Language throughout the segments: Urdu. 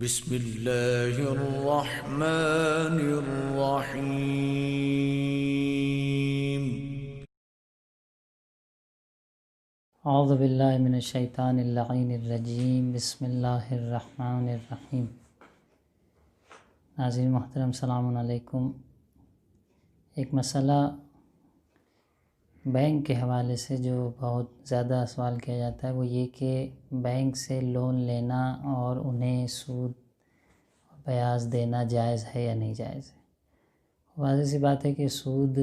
بسم اللہ الرحمن الرحیم۔ اعوذ باللہ من الشیطان اللعین الرجیم، بسم اللہ الرحمن الرحیم۔ ناظرین محترم، السلام علیکم۔ ایک مسئلہ بینک کے حوالے سے جو بہت زیادہ سوال کیا جاتا ہے وہ یہ کہ بینک سے لون لینا اور انہیں سود اور بیاض دینا جائز ہے یا نہیں جائز ہے۔ واضح سی بات ہے کہ سود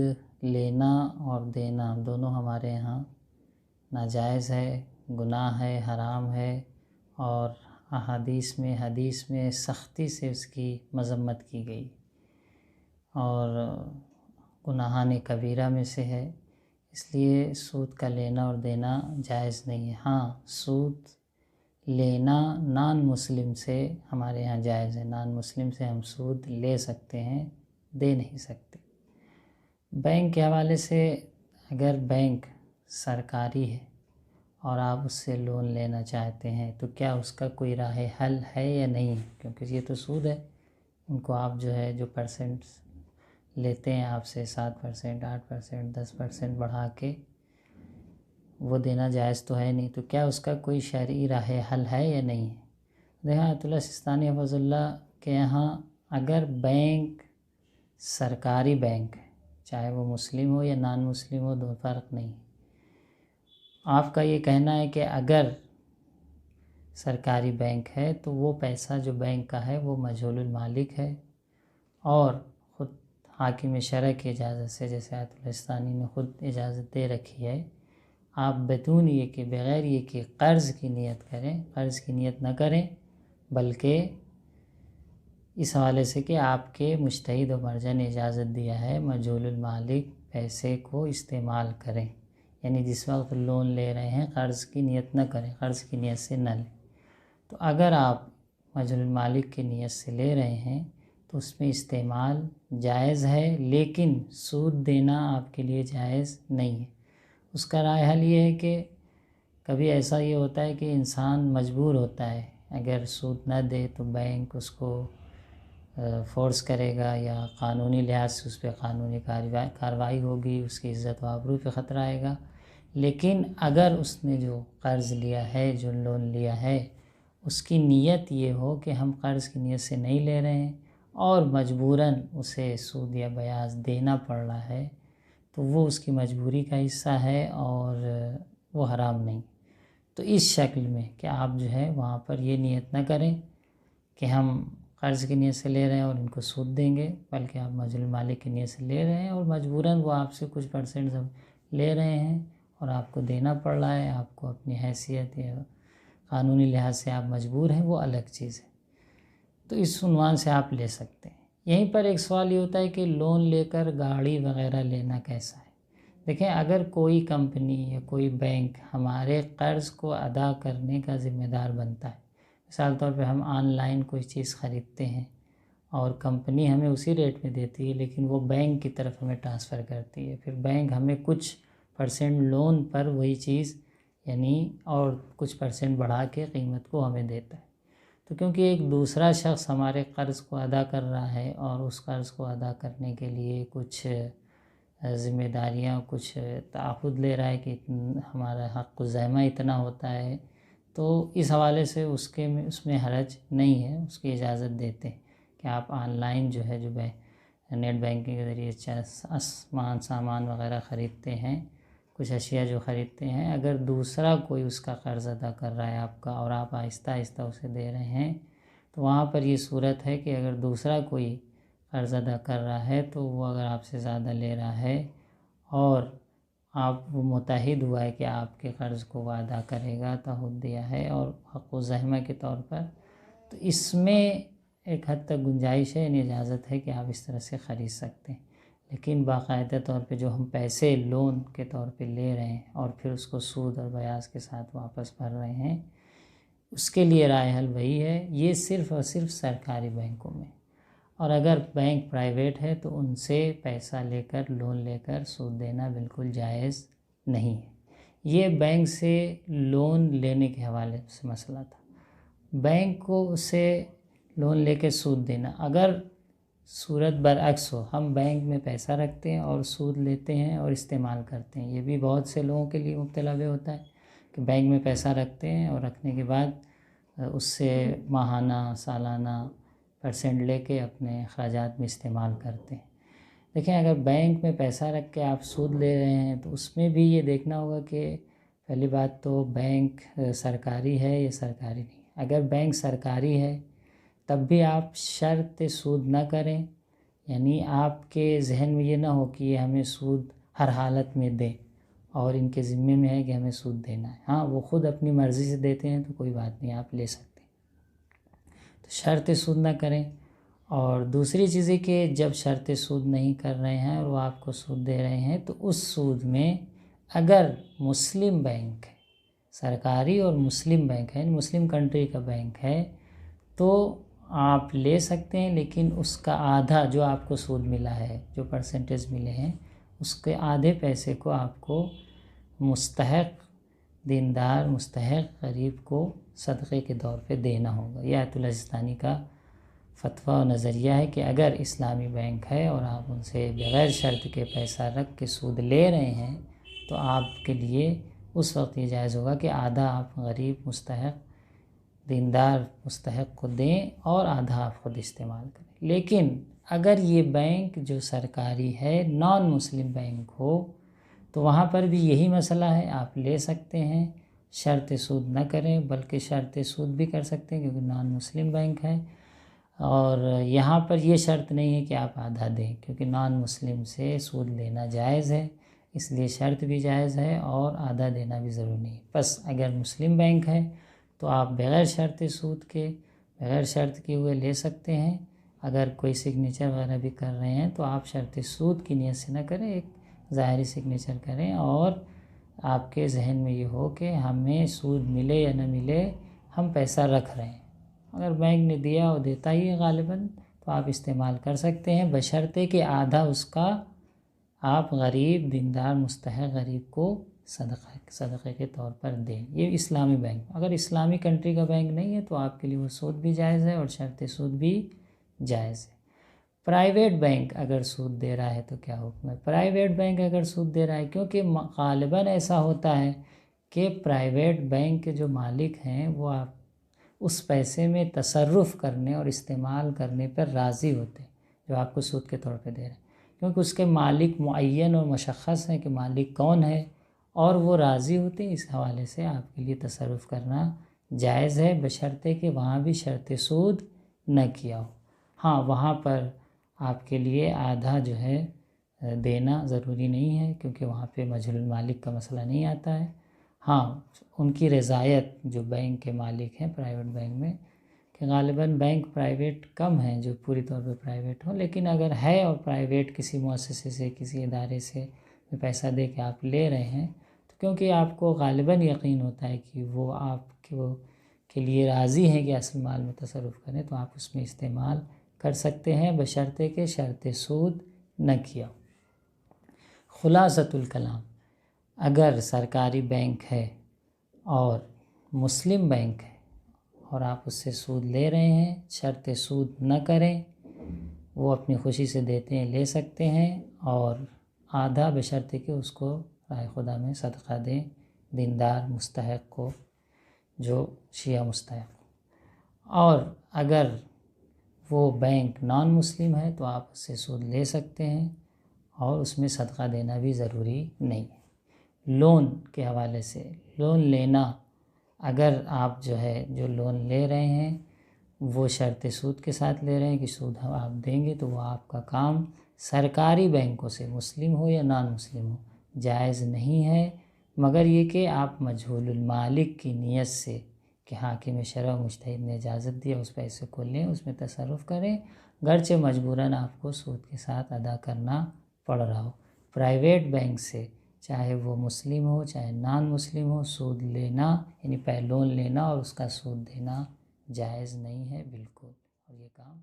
لینا اور دینا دونوں ہمارے یہاں ناجائز ہے، گناہ ہے، حرام ہے، اور حدیث میں سختی سے اس کی مذمت کی گئی اور گناہان کبیرہ میں سے ہے۔ اس لیے سود کا لینا اور دینا جائز نہیں ہے۔ ہاں، سود لینا نان مسلم سے ہمارے یہاں جائز ہے، نان مسلم سے ہم سود لے سکتے ہیں، دے نہیں سکتے۔ بینک کے حوالے سے اگر بینک سرکاری ہے اور آپ اس سے لون لینا چاہتے ہیں تو کیا اس کا کوئی راہ حل ہے یا نہیں؟ کیونکہ یہ تو سود ہے، ان کو آپ جو پرسنٹ لیتے ہیں آپ سے 7%، 8%، 10% بڑھا کے، وہ دینا جائز تو ہے نہیں، تو کیا اس کا کوئی شرعی راہ حل ہے یا نہیں ہے؟ دیکھیں، آیت اللہ سستانی حفظ اللہ کے یہاں اگر بینک سرکاری بینک ہے، چاہے وہ مسلم ہو یا نان مسلم ہو، دو فرق نہیں۔ آپ کا یہ کہنا ہے کہ اگر سرکاری بینک ہے تو وہ پیسہ جو بینک کا ہے وہ مجہول المالک ہے، اور خود حاکم شرع کی اجازت سے، جیسے آیت اللہ سستانی نے خود اجازت دے رکھی ہے، آپ بدون یہ کہ بغیر یہ کہ قرض کی نیت کریں، قرض کی نیت نہ کریں، بلکہ اس حوالے سے کہ آپ کے مجتہد و مرجع نے اجازت دیا ہے مجہول المالک پیسے کو استعمال کریں، یعنی جس وقت لون لے رہے ہیں قرض کی نیت نہ کریں، قرض کی نیت سے نہ لیں۔ تو اگر آپ مجہول المالک کی نیت سے لے رہے ہیں تو اس میں استعمال جائز ہے، لیکن سود دینا آپ کے لیے جائز نہیں ہے۔ اس کا راہ حل یہ ہے کہ کبھی ایسا یہ ہوتا ہے کہ انسان مجبور ہوتا ہے، اگر سود نہ دے تو بینک اس کو فورس کرے گا یا قانونی لحاظ سے اس پہ قانونی کارروائی ہوگی، اس کی عزت و آبرو پہ خطرہ آئے گا۔ لیکن اگر اس نے جو قرض لیا ہے، جو لون لیا ہے، اس کی نیت یہ ہو کہ ہم قرض کی نیت سے نہیں لے رہے ہیں اور مجبوراً اسے سود یا بیاض دینا پڑ رہا ہے، تو وہ اس کی مجبوری کا حصہ ہے اور وہ حرام نہیں۔ تو اس شکل میں کہ آپ وہاں پر یہ نیت نہ کریں کہ ہم قرض کی نیت سے لے رہے ہیں اور ان کو سود دیں گے، بلکہ آپ مجہول المالک کی نیت سے لے رہے ہیں اور مجبوراً وہ آپ سے کچھ پرسنٹ لے رہے ہیں اور آپ کو دینا پڑ رہا ہے، آپ کو اپنی حیثیت یا قانونی لحاظ سے آپ مجبور ہیں، وہ الگ چیز ہے۔ تو اس عنوان سے آپ لے سکتے ہیں۔ یہیں پر ایک سوال یہ ہوتا ہے کہ لون لے کر گاڑی وغیرہ لینا کیسا ہے؟ دیکھیں، اگر کوئی کمپنی یا کوئی بینک ہمارے قرض کو ادا کرنے کا ذمہ دار بنتا ہے، مثال طور پہ ہم آن لائن کوئی چیز خریدتے ہیں اور کمپنی ہمیں اسی ریٹ میں دیتی ہے، لیکن وہ بینک کی طرف ہمیں ٹرانسفر کرتی ہے، پھر بینک ہمیں کچھ پرسنٹ لون پر وہی چیز اور کچھ پرسنٹ بڑھا کے قیمت کو ہمیں دیتا ہے۔ تو کیونکہ ایک دوسرا شخص ہمارے قرض کو ادا کر رہا ہے اور اس قرض کو ادا کرنے کے لیے کچھ ذمہ داریاں، کچھ تعہد لے رہا ہے کہ ہمارا حق الزحمہ اتنا ہوتا ہے، تو اس حوالے سے اس میں حرج نہیں ہے، اس کی اجازت دیتے ہیں کہ آپ آن لائن نیٹ بینکنگ کے ذریعے سامان وغیرہ خریدتے ہیں، کچھ اشیاء جو خریدتے ہیں، اگر دوسرا کوئی اس کا قرض ادا کر رہا ہے آپ کا اور آپ آہستہ آہستہ اسے دے رہے ہیں، تو وہاں پر یہ صورت ہے کہ اگر دوسرا کوئی قرض ادا کر رہا ہے تو وہ اگر آپ سے زیادہ لے رہا ہے اور وہ متعہد ہوا ہے کہ آپ کے قرض کو وہ ادا کرے گا، تعہد دیا ہے اور حق الزحمہ کے طور پر، تو اس میں ایک حد تک گنجائش ہے، یعنی اجازت ہے کہ آپ اس طرح سے خرید سکتے ہیں۔ لیکن باقاعدہ طور پہ جو ہم پیسے لون کے طور پہ لے رہے ہیں اور پھر اس کو سود اور بیاض کے ساتھ واپس بھر رہے ہیں، اس کے لیے رائے حل وہی ہے، یہ صرف اور صرف سرکاری بینکوں میں۔ اور اگر بینک پرائیویٹ ہے تو ان سے پیسہ لے کر، لون لے کر سود دینا بالکل جائز نہیں ہے۔ یہ بینک سے لون لینے کے حوالے سے مسئلہ تھا۔ بینک کو سے لون لے کے سود دینا۔ اگر صورت برعکس ہو، ہم بینک میں پیسہ رکھتے ہیں اور سود لیتے ہیں اور استعمال کرتے ہیں، یہ بھی بہت سے لوگوں کے لیے مبتلا بھی ہوتا ہے کہ بینک میں پیسہ رکھتے ہیں اور رکھنے کے بعد اس سے ماہانہ سالانہ پرسنٹ لے کے اپنے اخراجات میں استعمال کرتے ہیں۔ دیکھیں، اگر بینک میں پیسہ رکھ کے آپ سود لے رہے ہیں تو اس میں بھی یہ دیکھنا ہوگا کہ پہلی بات تو بینک سرکاری ہے یا سرکاری نہیں۔ اگر بینک سرکاری ہے تب بھی آپ شرط سود نہ کریں، یعنی آپ کے ذہن میں یہ نہ ہو کہ یہ ہمیں سود ہر حالت میں دیں اور ان کے ذمے میں ہے کہ ہمیں سود دینا ہے۔ ہاں، وہ خود اپنی مرضی سے دیتے ہیں تو کوئی بات نہیں، آپ لے سکتے ہیں۔ تو شرط سود نہ کریں۔ اور دوسری چیز ہے کہ جب شرط سود نہیں کر رہے ہیں اور وہ آپ کو سود دے رہے ہیں تو اس سود میں اگر مسلم بینک ہے، سرکاری اور مسلم بینک ہے، مسلم کنٹری کا بینک ہے، تو آپ لے سکتے ہیں، لیکن اس کا آدھا جو آپ کو سود ملا ہے، جو پرسنٹیج ملے ہیں، اس کے آدھے پیسے کو آپ کو مستحق دیندار، مستحق غریب کو صدقے کے طور پہ دینا ہوگا۔ یہ آیت اللہ سستانی کا فتویٰ و نظریہ ہے کہ اگر اسلامی بینک ہے اور آپ ان سے بغیر شرط کے پیسہ رکھ کے سود لے رہے ہیں تو آپ کے لیے اس وقت یہ جائز ہوگا کہ آدھا آپ غریب مستحق دیندار مستحق کو دیں اور آدھا آپ خود استعمال کریں۔ لیکن اگر یہ بینک جو سرکاری ہے نان مسلم بینک ہو تو وہاں پر بھی یہی مسئلہ ہے، آپ لے سکتے ہیں، شرط سود نہ کریں، بلکہ شرط سود بھی کر سکتے ہیں کیونکہ نان مسلم بینک ہے۔ اور یہاں پر یہ شرط نہیں ہے کہ آپ آدھا دیں، کیونکہ نان مسلم سے سود لینا جائز ہے، اس لیے شرط بھی جائز ہے اور آدھا دینا بھی ضروری نہیں۔ بس اگر مسلم بینک ہے تو آپ بغیر شرط سود کے، بغیر شرط کیے ہوئے لے سکتے ہیں۔ اگر کوئی سگنیچر وغیرہ بھی کر رہے ہیں تو آپ شرط سود کی نیت سے نہ کریں، ایک ظاہری سگنیچر کریں اور آپ کے ذہن میں یہ ہو کہ ہمیں سود ملے یا نہ ملے، ہم پیسہ رکھ رہے ہیں۔ اگر بینک نے دیا اور دیتا ہی ہے غالباً تو آپ استعمال کر سکتے ہیں، بشرطے کہ آدھا اس کا آپ غریب دیندار مستحق غریب کو صدقے کے طور پر دیں۔ یہ اسلامی بینک۔ اگر اسلامی کنٹری کا بینک نہیں ہے تو آپ کے لیے وہ سود بھی جائز ہے اور شرط سود بھی جائز ہے۔ پرائیویٹ بینک اگر سود دے رہا ہے تو کیا حکم ہے؟ پرائیویٹ بینک اگر سود دے رہا ہے، کیونکہ غالباً ایسا ہوتا ہے کہ پرائیویٹ بینک کے جو مالک ہیں وہ آپ اس پیسے میں تصرف کرنے اور استعمال کرنے پر راضی ہوتے ہیں جو آپ کو سود کے طور پہ دے رہے ہیں، کیونکہ اس کے مالک معین اور مشخص ہیں کہ مالک کون ہے اور وہ راضی ہوتے ہیں۔ اس حوالے سے آپ کے لیے تصرف کرنا جائز ہے، بشرطے کہ وہاں بھی شرط سود نہ کیا ہو۔ ہاں، وہاں پر آپ کے لیے آدھا جو ہے دینا ضروری نہیں ہے کیونکہ وہاں پہ مجہول المالک کا مسئلہ نہیں آتا ہے۔ ہاں، ان کی رضایت جو بینک کے مالک ہیں پرائیویٹ بینک میں، کہ غالباً بینک پرائیویٹ کم ہیں جو پوری طور پہ پرائیویٹ ہوں، لیکن اگر ہے اور پرائیویٹ کسی مؤسسے سے، کسی ادارے سے پیسہ دے کے آپ لے رہے ہیں تو کیونکہ آپ کو غالباً یقین ہوتا ہے کہ وہ آپ کے لیے راضی ہیں کہ اصل مال میں تصرف کریں، تو آپ اس میں استعمال کر سکتے ہیں بشرطے کہ شرط سود نہ کیا ہو۔ خلاصۃ الکلام، اگر سرکاری بینک ہے اور مسلم بینک ہے اور آپ اس سے سود لے رہے ہیں، شرط سود نہ کریں، وہ اپنی خوشی سے دیتے ہیں، لے سکتے ہیں، اور آدھا بشرطے کہ اس کو راہ خدا میں صدقہ دیں دیندار مستحق کو جو شیعہ مستحق ہو۔ اور اگر وہ بینک نان مسلم ہے تو آپ اس سے سود لے سکتے ہیں اور اس میں صدقہ دینا بھی ضروری نہیں ہے۔ لون کے حوالے سے، لون لینا، اگر آپ جو لون لے رہے ہیں وہ شرط سود کے ساتھ لے رہے ہیں کہ سود آپ دیں گے، تو وہ آپ کا کام سرکاری بینکوں سے، مسلم ہو یا نان مسلم ہو، جائز نہیں ہے، مگر یہ کہ آپ مجہول المالک کی نیت سے کہ حاکم شرع مجتہد نے اجازت دیا اس پیسے کو لیں، اس میں تصرف کریں، گرچہ مجبوراً آپ کو سود کے ساتھ ادا کرنا پڑ رہا ہو۔ پرائیویٹ بینک سے چاہے وہ مسلم ہو چاہے نان مسلم ہو، سود لینا یعنی لون لینا اور اس کا سود دینا جائز نہیں ہے بالکل، اور یہ کام